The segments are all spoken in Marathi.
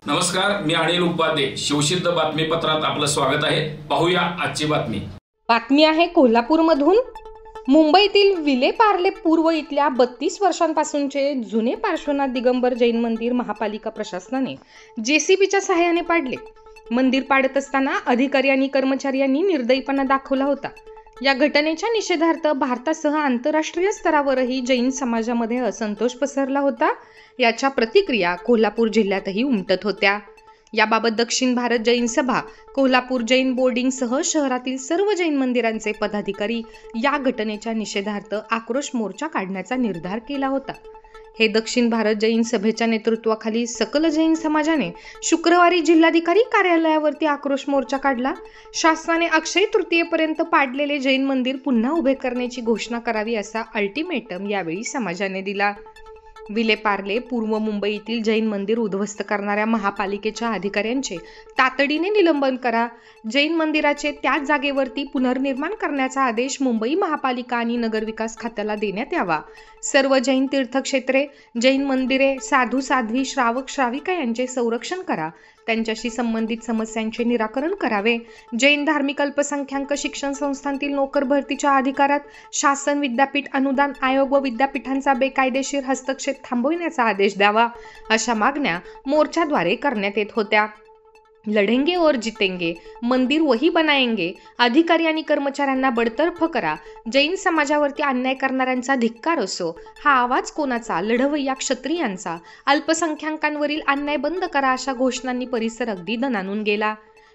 नमस्कार, मी अनिल उपाध्ये. शिवसिद्ध बातमीपत्रात आपलं स्वागत आहे. पाहूया आजची बातमी आहे कोल्हापूरमधून. मुंबईतील विलेपार्ले पूर्व इथल्या 32 वर्षांपासूनचे जुने पार्श्वनाथ दिगंबर जैन मंदिर महापालिका प्रशासनाने जेसीबीच्या सहाय्याने पाडले. मंदिर पाडत असताना अधिकारी आणि कर्मचाऱ्यांनी निर्दयीपणा दाखवला होता. या घटनेच्या निषेधार्थ भारतासह आंतरराष्ट्रीय स्तरावरही जैन समाजामध्ये असंतोष पसरला होता. याच्या प्रतिक्रिया कोल्हापूर जिल्ह्यातही उमटत होत्या. याबाबत दक्षिण भारत जैन सभा, कोल्हापूर जैन बोर्डिंगसह शहरातील सर्व जैन मंदिरांचे पदाधिकारी या घटनेच्या निषेधार्थ आक्रोश मोर्चा काढण्याचा निर्धार केला होता. हे दक्षिण भारत जैन सभेच्या नेतृत्वाखाली सकल जैन समाजाने शुक्रवारी जिल्हाधिकारी कार्यालयावरती आक्रोश मोर्चा काढला. शासनाने अक्षय तृतीयेपर्यंत पाडलेले जैन मंदिर पुन्हा उभे करण्याची घोषणा करावी असा अल्टिमेटम यावेळी समाजाने दिला. विलेपार्ले पूर्व मुंबईतील जैन मंदिर उद्ध्वस्त करणाऱ्या महापालिकेच्या अधिकाऱ्यांचे तातडीने निलंबन करा. जैन मंदिराचे त्याच जागेवरती पुनर्निर्माण करण्याचा आदेश मुंबई महापालिका आणि नगरविकास खात्याला देण्यात यावा. सर्व जैन तीर्थक्षेत्रे, जैन मंदिरे, साधू साध्वी, श्रावक श्राविका यांचे संरक्षण करा. त्यांच्याशी संबंधित समस्यांचे निराकरण करावे. जैन धार्मिक अल्पसंख्याक शिक्षण संस्थांतील नोकर भरतीच्या अधिकारात शासन, विद्यापीठ अनुदान आयोग व विद्यापीठांचा बेकायदेशीर हस्तक्षेप थांबविण्याचा आदेश द्यावा. अशा मागण्या मोर्चाद्वारे करण्यात येत होत्या. लढेंगे और जितेंगे, मंदिर वही बनाएंगे, अधिकारी आणि कर्मचाऱ्यांना बडतर्फ करा. जैन समाजावरती अन्याय करणाऱ्यांचा धिक्कार असो. हा आवाज कोणाचा? लढवय्या क्षत्रियांचा. अल्पसंख्याकांवरील अन्याय बंद करा अशा घोषणांनी परिसर अगदी दणाणून गेला.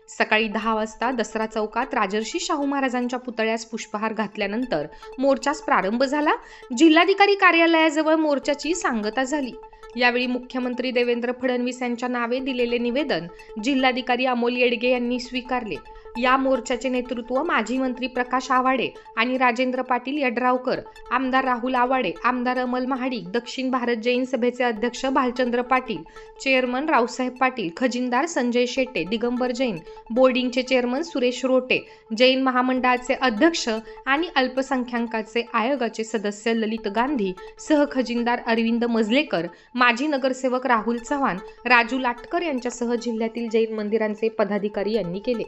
सकाळी 10 वाजता दसरा चौकात राजर्षी शाहू महाराजांच्या पुतळ्यास पुष्पहार घातल्यानंतर मोर्चास प्रारंभ झाला. जिल्हाधिकारी कार्यालयाजवळ मोर्चाची सांगता झाली. यावेळी मुख्यमंत्री देवेंद्र फडणवीस यांच्या नावे दिलेले निवेदन जिल्हाधिकारी अमोल येडगे यांनी स्वीकारले. या मोर्चाचे नेतृत्व माजी मंत्री प्रकाश आवाडे आणि राजेंद्र पाटील यड्रावकर, आमदार राहुल आवाडे, आमदार अमल महाडिक, दक्षिण भारत जैन सभेचे अध्यक्ष भालचंद्र पाटील, चेअरमन रावसाहेब पाटील, खजिनदार संजय शेट्टे, दिगंबर जैन बोर्डिंगचे चेअरमन सुरेश रोटे, जैन महामंडळाचे अध्यक्ष आणि अल्पसंख्याकाचे आयोगाचे सदस्य ललित गांधी, सहखजिनदार अरविंद मजलेकर, माजी नगरसेवक राहुल चव्हाण, राजू लाटकर यांच्यासह जिल्ह्यातील जैन मंदिरांचे पदाधिकारी यांनी केले.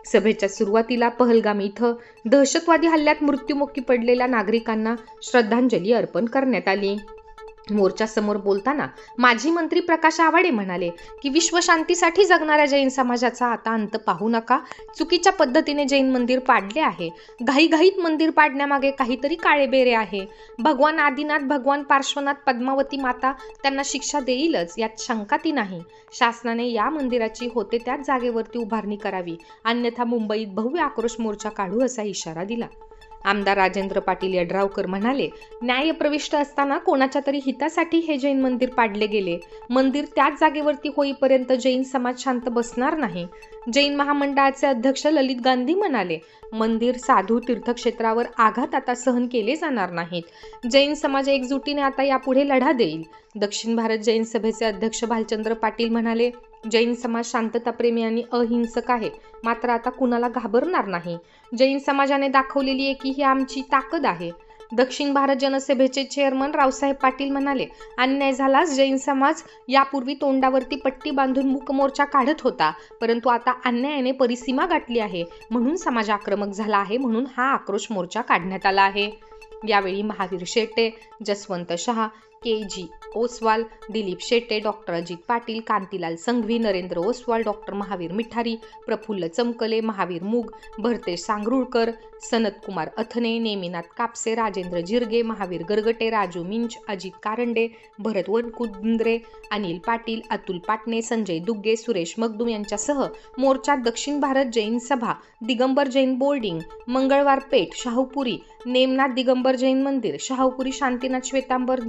सभेच्या सुरुवातीला पहलगाम इथं दहशतवादी हल्ल्यात मृत्युमुखी पडलेल्या नागरिकांना श्रद्धांजली अर्पण करण्यात आली. मोर्चासमोर बोलताना माजी मंत्री प्रकाश आवाडे म्हणाले की विश्वशांतीसाठी जगणाऱ्या जैन समाजाचा आता अंत पाहू नका. चुकीच्या पद्धतीने जैन मंदिर पाडले आहे. घाईघाईत मंदिर पाडण्यामागे काहीतरी काळेबेरे आहे. भगवान आदिनाथ, भगवान पार्श्वनाथ, पद्मावती माता त्यांना शिक्षा देईलच, यात शंकाती नाही. शासनाने या मंदिराची होते त्याच जागेवरती उभारणी करावी, अन्यथा मुंबईत भव्य आक्रोश मोर्चा काढू असा इशारा दिला. आमदार राजेंद्र पाटील यड्रावकर म्हणाले, न्यायप्रविष्ट असताना कोणाच्या तरी हितासाठी हे जैन मंदिर पाडले गेले. मंदिर त्याच जागेवरती होईपर्यंत जैन समाज शांत बसणार नाही. जैन महामंडळाचे अध्यक्ष ललित गांधी म्हणाले, मंदिर, साधू, तीर्थक्षेत्रावर आघात आता सहन केले जाणार नाहीत. जैन समाज एकजुटीने आता यापुढे लढा देईल. दक्षिण भारत जैन सभेचे अध्यक्ष भालचंद्र पाटील म्हणाले, जैन समाज शांतताप्रेमी आणि अहिंसक आहे, मात्र आता कुणाला घाबरणार नाही. जैन समाजाने दाखवलेली एकी ही आमची ताकद आहे. दक्षिण भारत जनसभेचे चेअरमन रावसाहेब पाटील म्हणाले, अन्याय झालाच जैन समाज यापूर्वी तोंडावरती पट्टी बांधून मूकमोर्चा काढत होता, परंतु आता अन्यायाने परिसीमा गाठली आहे, म्हणून समाज आक्रमक झाला आहे, म्हणून हा आक्रोश मोर्चा काढण्यात आला आहे. यावेळी Mahavir Shette, Jaswant Shah, K G. Oswal, Dilip Shette, doctor Ajit Patil, Kantilal Sanghavi, Narendra Oswal, doctor Mahavir Mithari, Praful Chamakle, Mahavir Moog, Bharatesh सांगरुळकर, Sanatkumar अथने, Neminath Kapse, Rajendra जिरगे, महावीर गरगटे, राजू मिंच, अजित कारंडे, भरत वनकुंद्रे, अनिल पाटील, अतुल पाटणे, संजय दुग्गे, सुरेश मगदूम यांच्यासह मोर्चात दक्षिण भारत जैन सभा, दिगंबर जैन बोर्डिंग, मंगळवार पेठ, शाहूपुरी, नेमनाथ दिगंबर जैन मंदिर, शाहूपुरी शांतीनाथ श्वेतांबर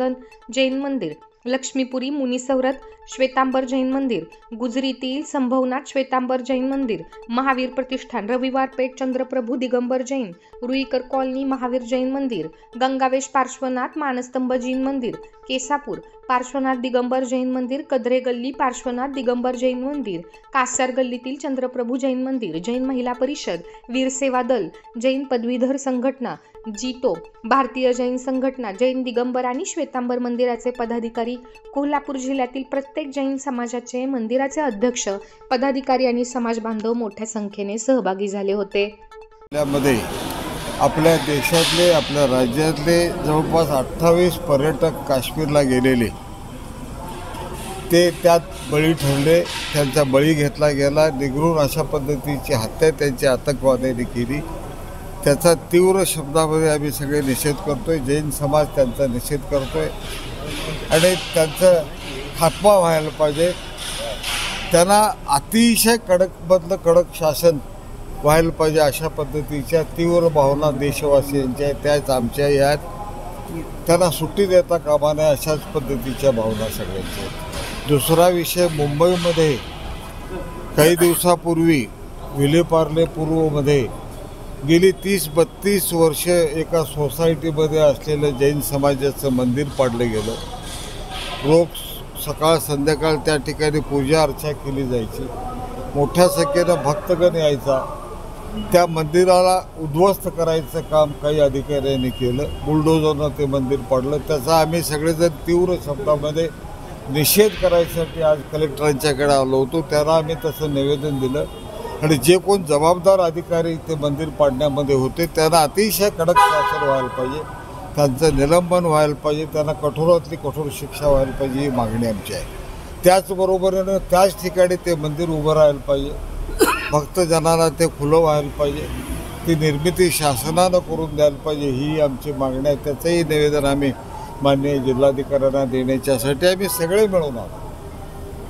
जैन मंदिर, लक्ष्मीपुरी मुनिसवरत श्वेतांबर जैन मंदिर, गुजरीतील संभवनाथ श्वेतांबर जैन मंदिर, महावीर प्रतिष्ठान, रविवार पेठ चंद्रप्रभू दिगंबर जैन, रुईकर कॉलनी महावीर जैन मंदिर, गंगावेश पार्श्वनाथ मानस्तंभ जैन मंदिर, केसापूर पार्श्वनाथ दिगंबर जैन मंदिर, कद्रे गल्ली पार्श्वनाथ दिगंबर जैन मंदिर, कासार गल्लीतील चंद्रप्रभू जैन मंदिर, जैन महिला परिषद, वीर सेवा दल, जैन पदवीधर संघटना, जीतो, भारतीय जैन संघटना, जैन दिगंबर आणि श्वेतांबर मंदिराचे पदाधिकारी यावेळी कोल्हापूर जिल्ह्यातील प्रत्येक जैन समाजाचे मंदिराचे अध्यक्ष, पदाधिकारी आणि समाज बांधव मोठ्या संख्येने सहभागी झाले होते. यामध्ये आपल्या देशातले, आपल्या राज्यातले जवळपास 28 पर्यटक काश्मीरला गेलेले, ते त्यात बळी ठरले. त्यांचा बळी घेतला गेला. निगरून अशा पद्धतीची हत्या त्यांची आतंकवाद्यांनी केली. त्याचा तीव्र शब्दामध्ये आम्ही सगळे निषेध करतोय. जैन समाज त्यांचा निषेध करतोय आणि त्यांचं खात्मा व्हायला पाहिजे. त्यांना अतिशय कडकमधलं कडक शासन व्हायला पाहिजे. अशा पद्धतीच्या तीव्र भावना देशवासियांच्या त्याच आमच्या यात. त्यांना सुट्टी देता कामा नये अशाच पद्धतीच्या भावना सगळ्यांच्या. दुसरा विषय, मुंबईमध्ये काही दिवसापूर्वी विलेपार्ले पूर्वमध्ये गेली 30-32 वर्ष एका सोसायटीमध्ये असलेलं जैन समाजाचं मंदिर पाडलं गेलं. रोज सकाळ संध्याकाळ त्या ठिकाणी पूजा अर्चा केली जायची. मोठ्या संख्येनं भक्तगण यायचा. त्या मंदिराला उद्ध्वस्त करायचं काम काही अधिकाऱ्यांनी केलं. बुलडोझरनं ते मंदिर पाडलं. त्याचा आम्ही सगळेजण तीव्र शब्दामध्ये निषेध करायसाठी आज कलेक्टरांच्याकडे आलो होतो. त्यांना आम्ही तसं निवेदन दिलं आणि जे कोण जबाबदार अधिकारी ते मंदिर पाडण्यामध्ये होते त्यांना अतिशय कडक शासन व्हायला पाहिजे. त्यांचं निलंबन व्हायला पाहिजे. त्यांना कठोरातली कठोर शिक्षा व्हायला पाहिजे ही मागणी आमची आहे. त्याचबरोबरीनं त्याच ठिकाणी ते मंदिर उभं राहायला पाहिजे. भक्तजनाला ते खुलं व्हायला पाहिजे. ती निर्मिती शासनानं करून द्यायला पाहिजे ही आमची मागणी आहे. त्याचंही निवेदन आम्ही माननीय जिल्हाधिकाऱ्यांना देण्याच्यासाठी आम्ही सगळे मिळून आलो.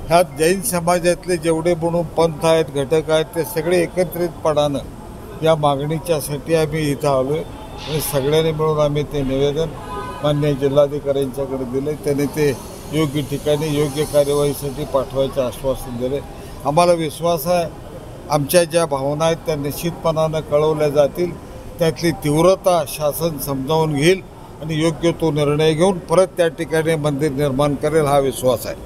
ह्यात जैन समाजातले जेवढे म्हणून पंथ आहेत, घटक आहेत, ते सगळे एकत्रितपणानं या मागणीच्यासाठी आम्ही इथं आलो आहे आणि सगळ्यांनी मिळून आम्ही ते निवेदन माननीय जिल्हाधिकाऱ्यांच्याकडे दिले. त्यांनी ते योग्य ठिकाणी योग्य कार्यवाहीसाठी पाठवायचं आश्वासन दिले. आम्हाला विश्वास आहे आमच्या ज्या भावना आहेत त्या निश्चितपणानं कळवल्या जातील. त्यातली तीव्रता शासन समजावून घेईल आणि योग्य तो निर्णय घेऊन परत त्या ठिकाणी मंदिर निर्माण करेल हा विश्वास आहे.